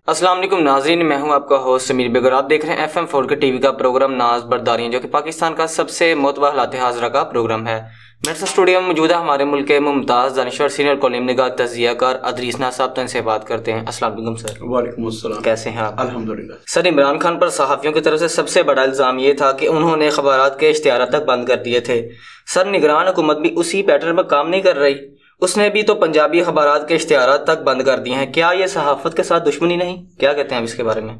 السلام علیکم ناظرین، میں ہوں آپ کا ہوسٹ سمیر بیگ اور آپ دیکھ رہے ہیں FM4 کے ٹی وی کا پروگرام ناز برداریاں، جو کہ پاکستان کا سب سے معتبر حالات حاضرہ کا پروگرام ہے۔ میرے ساتھ اسٹوڈیو میں موجود ہے ہمارے ملک کے ممتاز دانشور سینئر کالم نگار تجزیہ کار ادریس ناز صاحب، تو ان سے بات کرتے ہیں۔ السلام علیکم سر۔ وعلیکم السلام، کیسے ہیں آپ؟ الحمدللہ۔ سر، عمران خان پر صحافیوں کی طرف سے سب سے بڑا الزام یہ تھا کہ انہوں نے اخبارات کے اشتہارات تک بند کر دیے تھے۔ سر، نگران حکومت بھی اسی پیٹرن پر کام نہیں کر رہی؟ اس نے بھی تو پنجابی اخبارات کے اشتہارات تک بند کر دیے ہیں، کیا یہ صحافت کے ساتھ دشمنی نہیں؟ کیا کہتے ہیں آپ اس کے بارے میں؟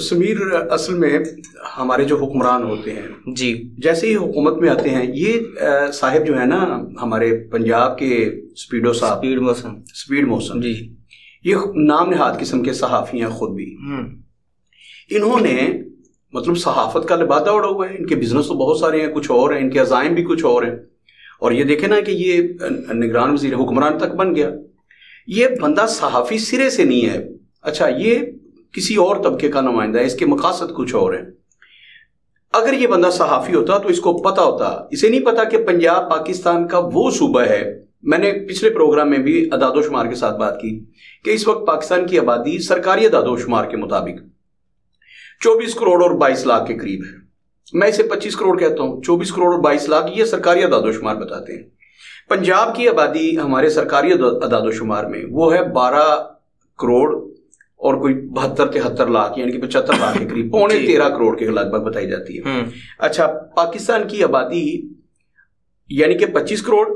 سمیر، اصل میں ہمارے جو حکمران ہوتے ہیں جی، جیسے ہی حکومت میں آتے ہیں، یہ صاحب جو ہے نا ہمارے پنجاب کے سپیڈ موسم جی، یہ نام نہاد قسم کے صحافی ہیں خود بھی۔ انہوں نے مطلب صحافت کا لبادہ اڑا ہوا ہے، ان کے بزنس تو بہت سارے ہیں، کچھ اور ہیں، ان کے عزائم بھی کچھ اور ہیں، اور یہ دیکھیں نا کہ یہ نگران وزیر حکمران تک بن گیا۔ یہ بندہ صحافی سرے سے نہیں ہے، اچھا یہ کسی اور طبقے کا نمائندہ ہے، اس کے مقاصد کچھ اور ہیں۔ اگر یہ بندہ صحافی ہوتا تو اس کو پتا ہوتا، اسے نہیں پتا کہ پنجاب پاکستان کا وہ صوبہ ہے۔ میں نے پچھلے پروگرام میں بھی اعداد و شمار کے ساتھ بات کی کہ اس وقت پاکستان کی آبادی سرکاری اعداد و شمار کے مطابق 24 کروڑ اور 22 لاکھ کے قریب ہے۔ میں اسے 25 کروڑ کہتا ہوں، 24 کروڑ اور 22 لاکھ یہ سرکاری اعداد و شمار بتاتے ہیں۔ پنجاب کی آبادی ہمارے سرکاری اعداد و شمار میں وہ ہے 12 کروڑ اور کوئی 72-73 لاکھ، یعنی کہ 75 لاکھ کے قریب، پونے 13 کروڑ کے لگ بھگ بتائی جاتی ہے۔ اچھا، پاکستان کی آبادی یعنی کہ 25 کروڑ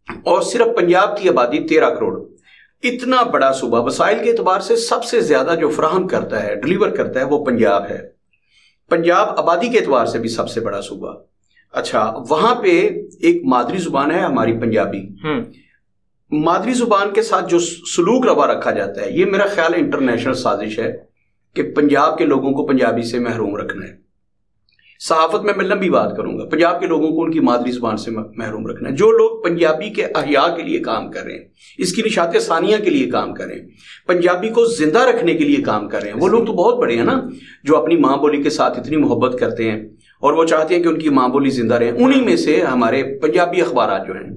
اور صرف پنجاب کی آبادی 13 کروڑ۔ اتنا بڑا صوبہ وسائل کے اعتبار سے سب سے زیادہ جو فراہم کرتا ہے، ڈلیور کرتا ہے، وہ پنجاب ہے۔ پنجاب آبادی کے اعتبار سے بھی سب سے بڑا صوبہ۔ اچھا، وہاں پہ ایک مادری زبان ہے ہماری پنجابی۔ مادری زبان کے ساتھ جو سلوک روا رکھا جاتا ہے، یہ میرا خیال انٹرنیشنل سازش ہے کہ پنجاب کے لوگوں کو پنجابی سے محروم رکھنا ہے۔ صحافت میں لمبی بات کروں گا، پنجاب کے لوگوں کو ان کی مادری زبان سے محروم رکھنا ہے۔ جو لوگ پنجابی کے احیاء کے لیے کام کر رہے ہیں، اس کی نشاط ثانیہ کے لیے کام کر رہے ہیں، پنجابی کو زندہ رکھنے کے لیے کام کر رہے ہیں، وہ لوگ تو بہت بڑے ہیں نا، جو اپنی ماں بولی کے ساتھ اتنی محبت کرتے ہیں اور وہ چاہتے ہیں کہ ان کی ماں بولی زندہ رہے۔ انہی میں سے ہمارے پنجابی اخبارات جو ہیں،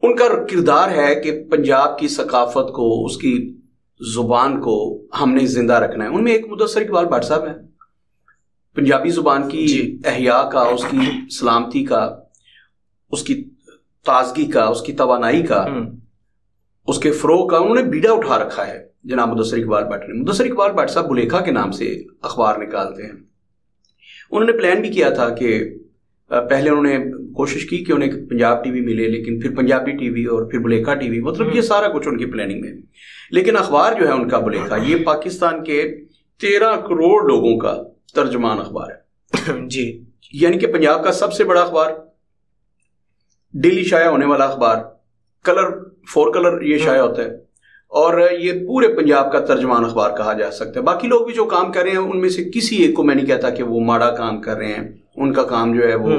ان کا کردار ہے کہ پنجاب کی ثقافت کو، اس کی زبان کو ہم نے زندہ رکھنا ہے۔ ان میں ایک مدثر اقبال بھٹ صاحب ہیں، پنجابی زبان کی احیاء کا، اس کی سلامتی کا، اس کی تازگی کا، اس کی توانائی کا، اس کے فروغ کا انہوں نے بیڑا اٹھا رکھا ہے جناب مدثر اقبال بھٹ نے۔ مدثر اقبال بھٹ صاحب بلیکھا کے نام سے اخبار نکالتے ہیں۔ انہوں نے پلان بھی کیا تھا کہ پہلے انہوں نے کوشش کی کہ انہیں پنجاب ٹی وی ملے، لیکن پھر پنجابی ٹی وی اور پھر بلیکھا ٹی وی، مطلب یہ سارا کچھ ان کی پلاننگ میں۔ لیکن اخبار جو ہے ان کا بلیکھا، یہ پاکستان کے 13 کروڑ لوگوں کا ترجمان اخبار ہے جی، یعنی کہ پنجاب کا سب سے بڑا اخبار، ڈیلی شائع ہونے والا اخبار، کلر 4 کلر یہ شائع ہوتا ہے، اور یہ پورے پنجاب کا ترجمان اخبار کہا جا سکتا ہے۔ باقی لوگ بھی جو کام کر رہے ہیں ان میں سے کسی ایک کو میں نہیں کہتا کہ وہ ماڑا کام کر رہے ہیں، ان کا کام جو ہے وہ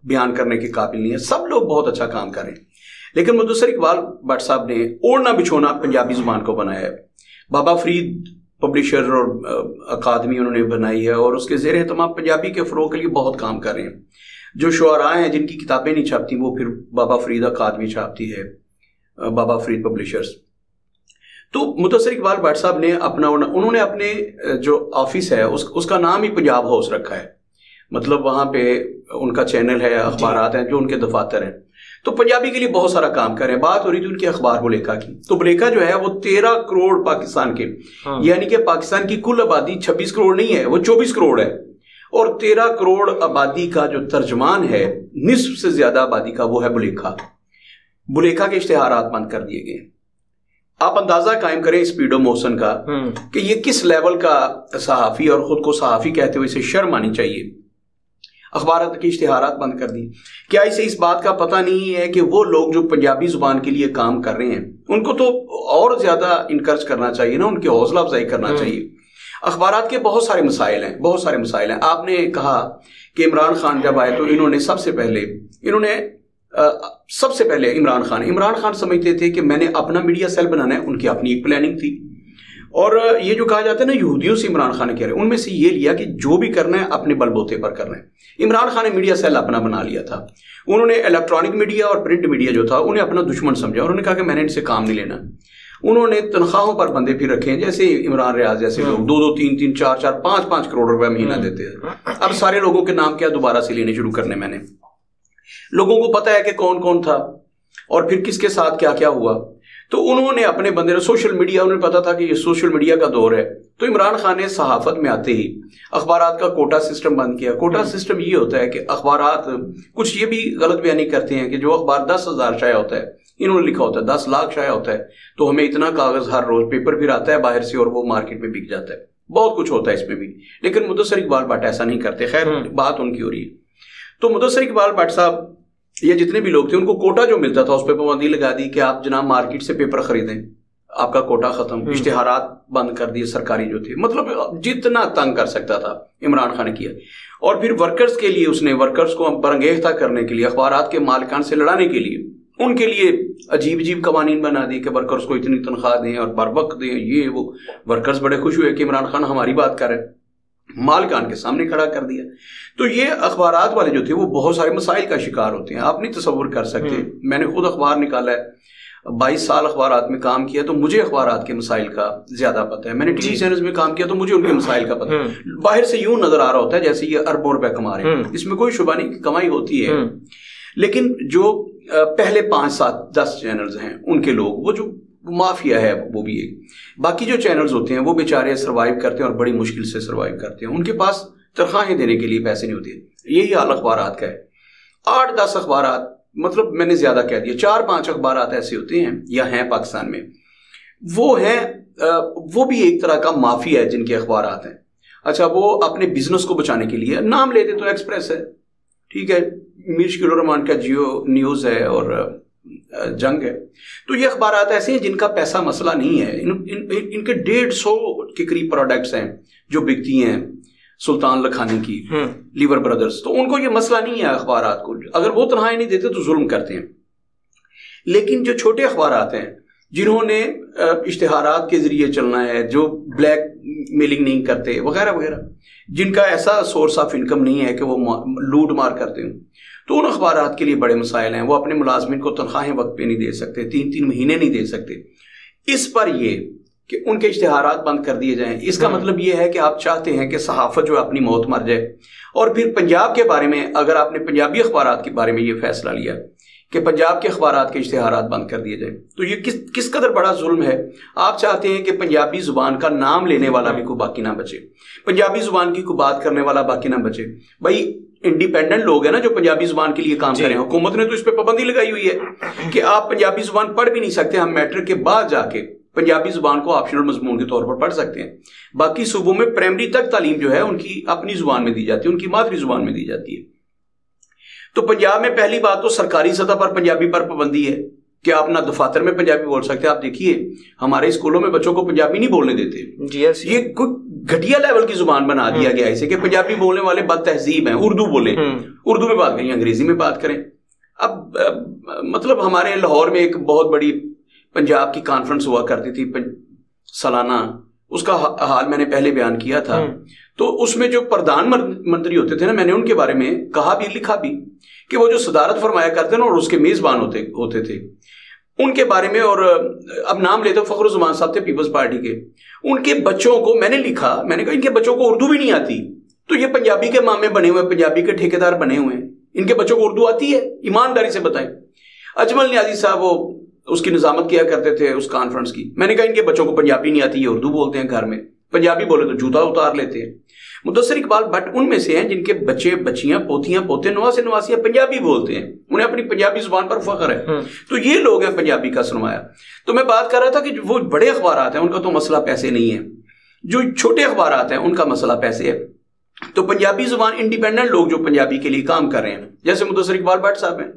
بیان کرنے کے قابل نہیں ہے، سب لوگ بہت اچھا کام کر رہے ہیں۔ لیکن مدثر اقبال بھٹ صاحب نے اوڑھنا بچھونا پنجابی زبان کو بنایا ہے۔ بابا فرید پبلشر اور اکادمی انہوں نے بنائی ہے، اور اس کے زیر اہتمام پنجابی کے فروغ کے لیے بہت کام کر رہے ہیں۔ جو شعراء ہیں جن کی کتابیں نہیں چھاپتی، وہ پھر بابا فرید اکادمی چھاپتی ہے، بابا فرید پبلشرز۔ تو مدثر اقبال بھٹ صاحب نے انہوں نے اپنے جو آفس ہے اس کا نام ہی پنجاب ہاؤس رکھا ہے، مطلب وہاں پہ ان کا چینل ہے، اخبارات ہیں جو ان کے دفاتر ہیں، تو پنجابی کے لیے بہت سارا کام کر رہے ہیں۔ بات ہو رہی تھی ان کے اخبار بلیکھا کی، تو بلیکھا جو ہے وہ 13 کروڑ پاکستان کے، یعنی کہ پاکستان کی کل آبادی 26 کروڑ نہیں ہے، وہ 24 کروڑ ہے، اور 13 کروڑ آبادی کا جو ترجمان ہے، نصف سے زیادہ آبادی کا، وہ ہے بلیکھا۔ بلیکھا کے اشتہارات بند کر دیے گئے۔ آپ اندازہ قائم کریں اسپیڈو موشن کا کہ یہ کس لیول کا صحافی، اور خود کو صحافی کہتے ہوئے اسے شرم آنی چاہیے، اخبارات کے اشتہارات بند کر دی۔ کیا اسے اس بات کا پتہ نہیں ہے کہ وہ لوگ جو پنجابی زبان کے لیے کام کر رہے ہیں ان کو تو اور زیادہ انکرج کرنا چاہیے نا، ان کی حوصلہ افزائی کرنا چاہیے۔ اخبارات کے بہت سارے مسائل ہیں۔ آپ نے کہا کہ عمران خان جب آئے تو انہوں نے سب سے پہلے عمران خان سمجھتے تھے کہ میں نے اپنا میڈیا سیل بنانا ہے، ان کی اپنی ایک پلاننگ تھی، اور یہ جو کہا جاتا ہے نا یہودیوں سے عمران خان کہہ رہے ہیں، ان میں سے یہ لیا کہ جو بھی کرنا ہے اپنے بل بوتے پر کرنا ہے۔ عمران خان نے میڈیا سیل اپنا بنا لیا تھا، انہوں نے الیکٹرانک میڈیا اور پرنٹ میڈیا جو تھا انہیں اپنا دشمن سمجھا، اور انہوں نے کہا کہ میں نے ان سے کام نہیں لینا۔ انہوں نے تنخواہوں پر بندے پھر رکھے ہیں، جیسے عمران ریاض جیسے لوگ 2-2 3-3 4-4 5-5 کروڑ روپے مہینہ دیتے ہیں۔ اب سارے لوگوں کے نام کیا دوبارہ سے لینے شروع کرنے، میں نے لوگوں کو پتا ہے کہ کون کون تھا اور پھر کس کے ساتھ کیا کیا ہوا، تو انہوں نے اپنے بندے، سوشل میڈیا، انہیں پتا تھا کہ یہ سوشل میڈیا کا دور ہے، تو عمران خان نے صحافت میں آتے ہی اخبارات کا کوٹا سسٹم بند کیا۔ کوٹا سسٹم یہ ہوتا ہے کہ اخبارات کچھ یہ بھی غلط بیانی کرتے ہیں کہ جو اخبار 10,000 شائع ہوتا ہے، انہوں نے لکھا ہوتا ہے 10 لاکھ شائع ہوتا ہے، تو ہمیں اتنا کاغذ ہر روز پیپر پھر آتا ہے باہر سے اور وہ مارکیٹ میں بک جاتا ہے، بہت کچھ ہوتا ہے اس میں بھی، لیکن مدثر اقبال بٹ ایسا نہیں کرتے۔ خیر بات ان کی ہو رہی ہے، تو مدثر اقبال بٹ صاحب یہ جتنے بھی لوگ تھے ان کو کوٹا جو ملتا تھا اس پہ پابندی لگا دی کہ آپ جناب مارکیٹ سے پیپر خریدیں، آپ کا کوٹا ختم، اشتہارات بند کر دیے سرکاری جو تھے، مطلب جتنا تنگ کر سکتا تھا عمران خان نے کیا۔ اور پھر ورکرز کے لیے اس نے ورکرز کو برانگیختہ کرنے کے لیے، اخبارات کے مالکان سے لڑانے کے لیے ان کے لیے عجیب عجیب قوانین بنا دی کہ ورکرز کو اتنی تنخواہ دیں اور بر وقت دیں، یہ وہ۔ ورکرز بڑے خوش ہوئے کہ عمران خان ہماری بات کر رہے، مالکان کے سامنے کھڑا کر دیا۔ تو یہ اخبارات والے جو تھے وہ بہت سارے مسائل کا شکار ہوتے ہیں، آپ نہیں تصور کر سکتے۔ میں نے خود اخبار نکالا ہے، 22 سال اخبارات میں کام کیا، تو مجھے اخبارات کے مسائل کا زیادہ پتہ ہے۔ میں نے ٹی وی چینلز میں کام کیا تو مجھے ان کے مسائل کا پتہ ہے۔ باہر سے یوں نظر آ رہا ہوتا ہے جیسے یہ اربوں روپے کما رہے ہیں، اس میں کوئی شبہ نہیں کہ کمائی ہوتی ہے، لیکن جو پہلے 5-7-10 چینلز ہیں ان کے لوگ، وہ جو مافیا ہے وہ بھی ایک، باقی جو چینلز ہوتے ہیں وہ بیچارے سروائیو کرتے ہیں اور بڑی مشکل سے سروائیو کرتے ہیں، ان کے پاس تنخواہیں دینے کے لیے پیسے نہیں ہوتے۔ یہی حال اخبارات کا ہے۔ 8-10 اخبارات، مطلب میں نے زیادہ کہہ دیا، 4-5 اخبارات ایسے ہوتے ہیں یا ہیں پاکستان میں، وہ ہیں وہ بھی ایک طرح کا مافیا ہے جن کے اخبارات ہیں۔ اچھا، وہ اپنے بزنس کو بچانے کے لیے نام لیتے تو ایکسپریس ہے، ٹھیک ہے، میر شکیل الرحمان کا جیو نیوز ہے اور جنگ ہے، تو یہ اخبارات ایسے ہیں جن کا پیسہ مسئلہ نہیں ہے۔ ان کے 150 کے قریب پروڈکٹس ہیں جو بکتی ہیں، سلطان لکھانی کی، لیور بردرز، تو ان کو یہ مسئلہ نہیں ہے اخبارات کو، اگر وہ تنخواہیں نہیں دیتے تو ظلم کرتے ہیں۔ لیکن جو چھوٹے اخبارات ہیں جنہوں نے اشتہارات کے ذریعے چلنا ہے، جو بلیک میلنگ نہیں کرتے وغیرہ وغیرہ، جن کا ایسا سورس آف انکم نہیں ہے کہ وہ لوٹ مار کرتے ہوں، تو ان اخبارات کے لیے بڑے مسائل ہیں۔ وہ اپنے ملازمین کو تنخواہیں وقت پہ نہیں دے سکتے، 3-3 مہینے نہیں دے سکتے۔ اس پر یہ کہ ان کے اشتہارات بند کر دیے جائیں، اس کا مطلب یہ ہے کہ آپ چاہتے ہیں کہ صحافت جو اپنی موت مر جائے۔ اور پھر پنجاب کے بارے میں، اگر آپ نے پنجابی اخبارات کے بارے میں یہ فیصلہ لیا کہ پنجاب کے اخبارات کے اشتہارات بند کر دیے جائیں، تو یہ کس قدر بڑا ظلم ہے۔ آپ چاہتے ہیں کہ پنجابی زبان کا نام لینے والا بھی کوئی باقی نہ بچے، پنجابی زبان کی کوئی بات کرنے والا باقی نہ بچے۔ بھائی انڈیپینڈنٹ لوگ ہیں نا جو پنجابی زبان کے لیے کام کریں، حکومت نے تو اس پہ پابندی لگائی ہوئی ہے کہ آپ پنجابی زبان پڑھ بھی نہیں سکتے، ہم میٹرک کے بعد جا کے پنجابی زبان کو آپشنل مضمون کے طور پر پڑھ سکتے ہیں۔ باقی صوبوں میں پرائمری تک تعلیم جو ہے ان کی اپنی زبان میں دی جاتی ہے، ان کی مادری زبان میں دی جاتی ہے۔ تو پنجاب میں پہلی بات تو سرکاری سطح پر پنجابی پر پابندی ہے کہ آپ نہ دفاتر میں پنجابی بول سکتے۔ آپ دیکھیے ہمارے اسکولوں میں بچوں کو پنجابی نہیں بولنے دیتے، یہ گھٹیا لیول کی زبان بنا دیا گیا اسے کہ پنجابی بولنے والے بد تہذیب ہیں، اردو بولیں، اردو میں بات کریں، انگریزی میں بات کریں۔ اب مطلب ہمارے لاہور میں ایک بہت بڑی پنجاب کی کانفرنس ہوا کرتی تھی سالانہ، اس کا حال میں نے پہلے بیان کیا تھا۔ تو اس میں جو پردھان منتری ہوتے تھے نا، میں نے ان کے بارے میں کہا بھی لکھا بھی کہ وہ جو صدارت فرمایا کرتے نا اور اس کے میزبان ہوتے تھے، ان کے بارے میں، اور اب نام لیتے فخر الزمان صاحب تھے پیپلز پارٹی کے، ان کے بچوں کو میں نے لکھا، میں نے کہا ان کے بچوں کو اردو بھی نہیں آتی، تو یہ پنجابی کے مامے بنے ہوئے، پنجابی کے ٹھیکیدار بنے ہوئے ہیں، ان کے بچوں کو اردو آتی ہے؟ ایمانداری سے بتائیں۔ اجمل نیازی صاحب وہ اس کی نظامت کیا کرتے تھے اس کانفرنس کی، میں نے کہا ان کے بچوں کو پنجابی نہیں آتی، یہ اردو بولتے ہیں گھر میں، پنجابی بولے تو جوتا اتار لیتے ہیں۔ مدثر اقبال بٹ ان میں سے ہیں جن کے بچے بچیاں پوتیاں پوتے نواسے نواسیاں پنجابی بولتے ہیں، انہیں اپنی پنجابی زبان پر فخر ہے، تو یہ لوگ ہیں پنجابی کا سرمایہ۔ تو میں بات کر رہا تھا کہ وہ بڑے اخبارات ہیں ان کا تو مسئلہ پیسے نہیں ہے، جو چھوٹے اخبارات ہیں ان کا مسئلہ پیسے ہے۔ تو پنجابی زبان انڈیپینڈنٹ لوگ جو پنجابی کے لیے کام کر رہے ہیں جیسے مدثر اقبال بٹ صاحب ہیں،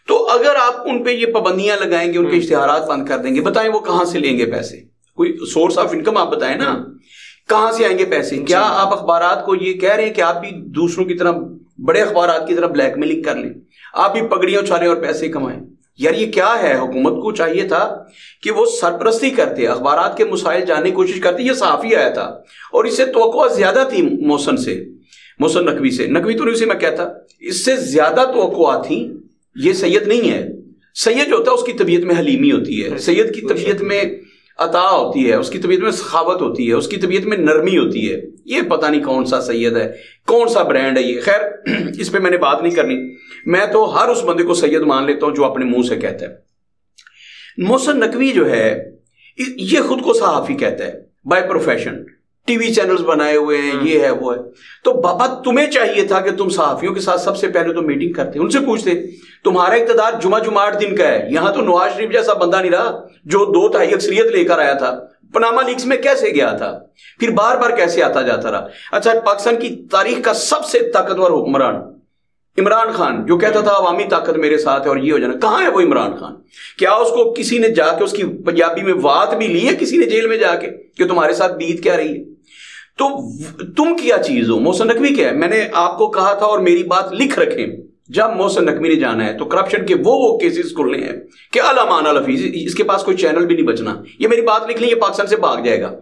تو اگر آپ ان پہ یہ پابندیاں لگائیں گے، ان کے اشتہارات بند کر دیں گے، بتائیں وہ کہاں سے لیں گے پیسے؟ کوئی سورس آف انکم آپ بتائیں نا، کہاں سے آئیں گے پیسے؟ کیا آپ اخبارات کو یہ کہہ رہے ہیں کہ آپ بھی دوسروں کی طرح بڑے اخبارات کی طرح بلیک میلنگ کر لیں، آپ بھی پگڑیاں اچھالیں اور پیسے کمائیں؟ یار یہ کیا ہے؟ حکومت کو چاہیے تھا کہ وہ سرپرستی کرتے، اخبارات کے مسائل جاننے کی کوشش کرتے۔ یہ صحافی آیا تھا اور اس سے توقع زیادہ تھی محسن نقوی سے، نقوی تو نہیں اسے میں کہتا، اس سے زیادہ توقعات تھیں۔ یہ سید نہیں ہے، سید جو ہوتا ہے اس کی طبیعت میں حلیمی ہوتی ہے، سید کی طبیعت میں عطا ہوتی ہے، اس کی طبیعت میں سخاوت ہوتی ہے، اس کی طبیعت میں نرمی ہوتی ہے. یہ پتہ نہیں کون سا سید ہے، کون سا برانڈ ہے یہ. خیر اس پہ میں نے بات نہیں کرنی. میں تو ہر اس بندے کو سید مان لیتا ہوں جو اپنے منہ سے کہتا ہے. محسن نقوی جو ہے یہ خود کو صحافی کہتا ہے by profession, T V channels بنائے ہوئے ہیں، یہ ہے وہ ہے. تو بابا تمہیں چاہیے تھا کہ تم صحافیوں کے ساتھ سب سے پہلے تو میٹنگ کرتے، ان سے پوچھتے تمہارا اقتدار جمعہ 8 دن کا ہے. یہاں تو نواز شریف جیسا بندہ نہیں رہا جو 2/3 اکثریت لے کر آیا تھا. پاناما لیکس میں کیسے گیا تھا، پھر بار بار کیسے آتا جاتا رہا. اچھا پاکستان کی تاریخ کا سب سے طاقتور حکمران عمران خان جو کہتا تھا عوامی طاقت میرے ساتھ ہے اور یہ ہو جانا، کہاں ہے وہ عمران خان؟ کیا اس کو کسی نے جا کے اس کی پنجابی میں وات بھی لی ہے کسی نے جیل میں جا کے کہ تمہارے ساتھ بیت کیا رہی ہے؟ تو تم کیا چیز ہو؟ محسن نقوی کیا ہے؟ میں نے آپ کو کہا تھا اور میری بات لکھ رکھیں، جب محسن نقوی نے جانا ہے تو کرپشن کے وہ کیسز کھلنے ہیں کہ علامہ الحفیظ اس کے پاس کوئی چینل بھی نہیں بچنا. یہ میری بات لکھ لیں، یہ پاکستان سے بھاگ جائے گا.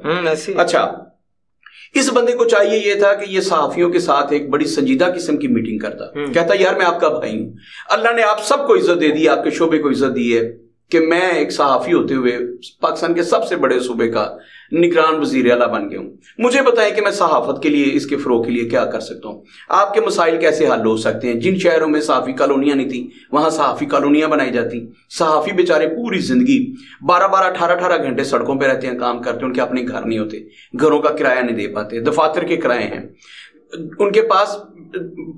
اچھا اس بندے کو چاہیے یہ تھا کہ یہ صحافیوں کے ساتھ ایک بڑی سنجیدہ قسم کی میٹنگ کرتا، کہتا یار میں آپ کا بھائی ہوں، اللہ نے آپ سب کو عزت دے دی، آپ کے شعبے کو عزت دی ہے کہ میں ایک صحافی ہوتے ہوئے پاکستان کے سب سے بڑے صوبے کا نگران وزیر اعلیٰ بن گیا ہوں. مجھے بتائیں کہ میں صحافت کے لیے، اس کے فروغ کے لیے کیا کر سکتا ہوں. آپ کے مسائل کیسے حل ہو سکتے ہیں. جن شہروں میں صحافی کالونیاں نہیں تھیں وہاں صحافی کالونیاں بنائی جاتی. صحافی بیچارے پوری زندگی 12 18 گھنٹے سڑکوں پہ رہتے ہیں، کام کرتے ہیں، ان کے اپنے گھر نہیں ہوتے، گھروں کا کرایہ نہیں دے پاتے، دفاتر کے کرائے ہیں، ان کے پاس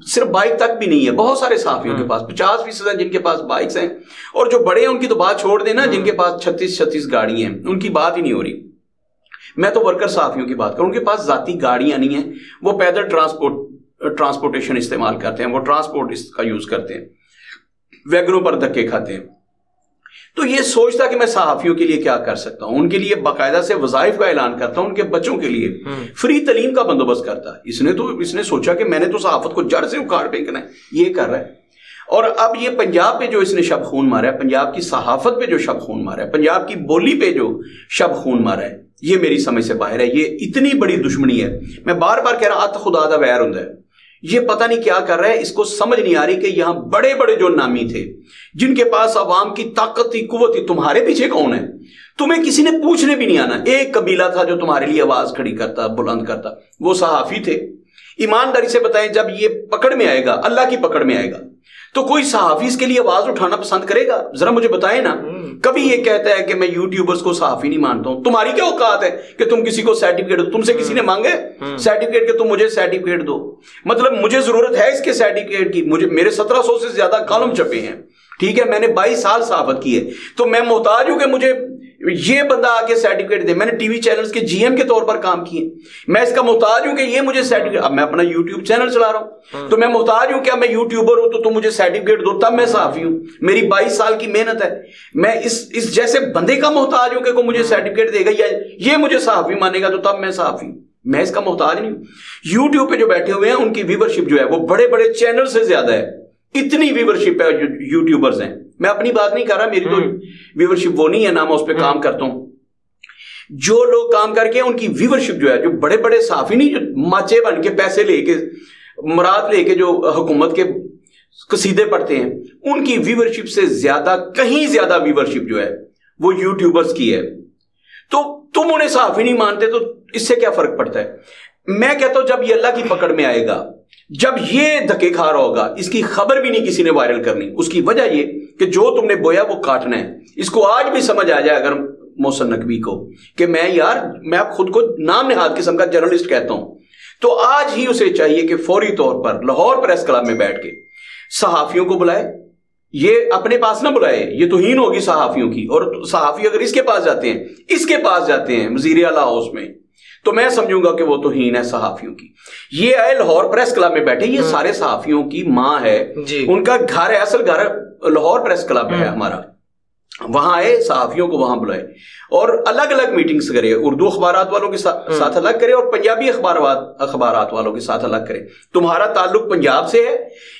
صرف بائک تک بھی نہیں ہے. بہت سارے صحافیوں کے پاس 50% ہیں جن کے پاس بائکس ہیں، اور جو بڑے ہیں ان کی تو بات چھوڑ دیں نا، جن کے پاس 36 گاڑی ہیں ان کی بات ہی نہیں ہو رہی. میں تو ورکر صحافیوں کی بات کروں، ان کے پاس ذاتی گاڑیاں نہیں ہیں، وہ پیدل ٹرانسپورٹیشن استعمال کرتے ہیں، وہ ٹرانسپورٹ اس کا یوز کرتے ہیں، ویگنوں پر دھکے کھاتے ہیں. تو یہ سوچتا کہ میں صحافیوں کے لیے کیا کر سکتا ہوں، ان کے لیے باقاعدہ سے وظائف کا اعلان کرتا ہوں، ان کے بچوں کے لیے فری تعلیم کا بندوبست کرتا. اس نے سوچا کہ میں نے تو صحافت کو جڑ سے اکھاڑ پھینکنا ہے، یہ کر رہا ہے. اور اب یہ پنجاب پہ جو اس نے شب خون مارا ہے، پنجاب کی صحافت پہ جو شب خون مارا ہے، پنجاب کی بولی پہ جو شب خون مارا ہے، یہ میری سمجھ سے باہر ہے. یہ اتنی بڑی دشمنی ہے. میں بار بار کہہ رہا ات خدا دا ویر ہوں ہے. یہ پتہ نہیں کیا کر رہا ہے، اس کو سمجھ نہیں آ رہی کہ یہاں بڑے بڑے جو نامی تھے جن کے پاس عوام کی طاقت تھی، قوت تھی، تمہارے پیچھے کون ہے؟ تمہیں کسی نے پوچھنے بھی نہیں آنا. ایک قبیلہ تھا جو تمہارے لیے آواز کھڑی کرتا، بلند کرتا، وہ صحافی تھے. ایمانداری سے بتائیں جب یہ پکڑ میں آئے گا، اللہ کی پکڑ میں آئے گا، تو کوئی صحافی اس کے لیے آواز اٹھانا پسند کرے گا؟ ذرا مجھے بتائیں نا. کبھی یہ کہتا ہے کہ میں یوٹیوبرز کو صحافی نہیں مانتا ہوں. تمہاری کیا اوقات ہے کہ تم کسی کو سرٹیفکیٹ دو؟ تم سے کسی نے مانگے سرٹیفکیٹ کہ تم مجھے سرٹیفکیٹ دو؟ مطلب مجھے ضرورت ہے اس کے سرٹیفکیٹ کی. میرے 1700 سے زیادہ کالم چھپے ہیں، ٹھیک ہے، میں نے 22 سال صحافت کی ہے، تو میں محتاج ہوں کہ مجھے یہ بندہ آ کے سرٹیفکیٹ دے. میں نے ٹی وی چینلز کے جی ایم کے طور پر کام کیے، میں اس کا محتاج ہوں کہ یہ مجھے سرٹیفکیٹ. اب میں اپنا یوٹیوب چینل چلا رہا ہوں تو میں محتاج ہوں کہ میں یوٹیوبر ہوں تو تم مجھے سرٹیفکیٹ دو، تب میں صحافی ہوں. میری 22 سال کی محنت ہے. میں اس جیسے بندے کا محتاج ہوں کہ کوئی مجھے سرٹیفکیٹ دے گا یا یہ مجھے صحافی مانے گا تو تب میں صحافی ہوں. میں اس کا محتاج نہیں ہوں. یوٹیوب پہ جو بیٹھے ہوئے ہیں ان کی ویورشپ جو ہے وہ بڑے بڑے چینل سے زیادہ ہے. اتنی ویورشپ ہے یوٹیوبرز ہیں. میں اپنی بات نہیں کر رہا، میری تو ویورشپ وہ نہیں ہے، نہ میں اس پہ کام کرتا ہوں. جو لوگ کام کر کے ان کی ویورشپ جو ہے، جو بڑے بڑے صحافی نہیں جو ماچے بن کے پیسے لے کے مراد لے کے جو حکومت کے قصیدے پڑھتے ہیں، ان کی ویورشپ سے زیادہ، کہیں زیادہ ویورشپ جو ہے وہ یوٹیوبرز کی ہے. تو تم انہیں صحافی نہیں مانتے تو اس سے کیا فرق پڑتا ہے؟ میں کہتا ہوں جب یہ اللہ کی پکڑ میں آئے گا، جب یہ دھکے کھا رہا ہوگا، اس کی خبر بھی نہیں کسی نے وائرل کرنی. اس کی وجہ یہ کہ جو تم نے بویا وہ کاٹنا ہے. اس کو آج بھی سمجھ آ جائے اگر محسن نقوی کو کہ میں اب خود کو نام نہاد قسم کا جرنلسٹ کہتا ہوں، تو آج ہی اسے چاہیے کہ فوری طور پر لاہور پریس کلب میں بیٹھ کے صحافیوں کو بلائے. یہ اپنے پاس نہ بلائے، یہ توہین ہوگی صحافیوں کی. اور صحافی اگر اس کے پاس جاتے ہیں وزیر اعلیٰ ہاؤس میں، تو میں سمجھوں گا کہ وہ توہین ہے صحافیوں کی. یہ آئے لاہور پریس کلب میں بیٹھے، یہ سارے صحافیوں کی ماں ہے، ان کا گھر ہے، اصل گھر لاہور پریس کلب ہے ہمارا. وہاں آئے، صحافیوں کو وہاں بلائے اور الگ الگ میٹنگز کرے. اردو اخبارات والوں کے ساتھ الگ کرے اور پنجابی اخبارات والوں کے ساتھ الگ کرے. تمہارا تعلق پنجاب سے ہے،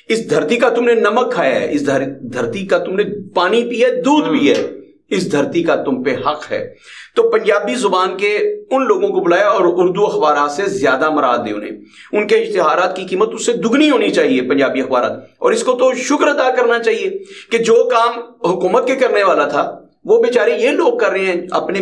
اس دھرتی کا تم نے نمک کھایا ہے، اس دھرتی کا تم نے پانی پیا ہے، دودھ پیا ہے، اس دھرتی کا تم پہ حق ہے. تو پنجابی زبان کے ان لوگوں کو بلایا اور اردو اخبارات سے زیادہ مراد دے انہیں. ان کے اشتہارات کی قیمت اس سے دگنی ہونی چاہیے پنجابی اخبارات. اور اس کو تو شکر ادا کرنا چاہیے کہ جو کام حکومت کے کرنے والا تھا وہ بیچارے یہ لوگ کر رہے ہیں. اپنے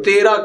13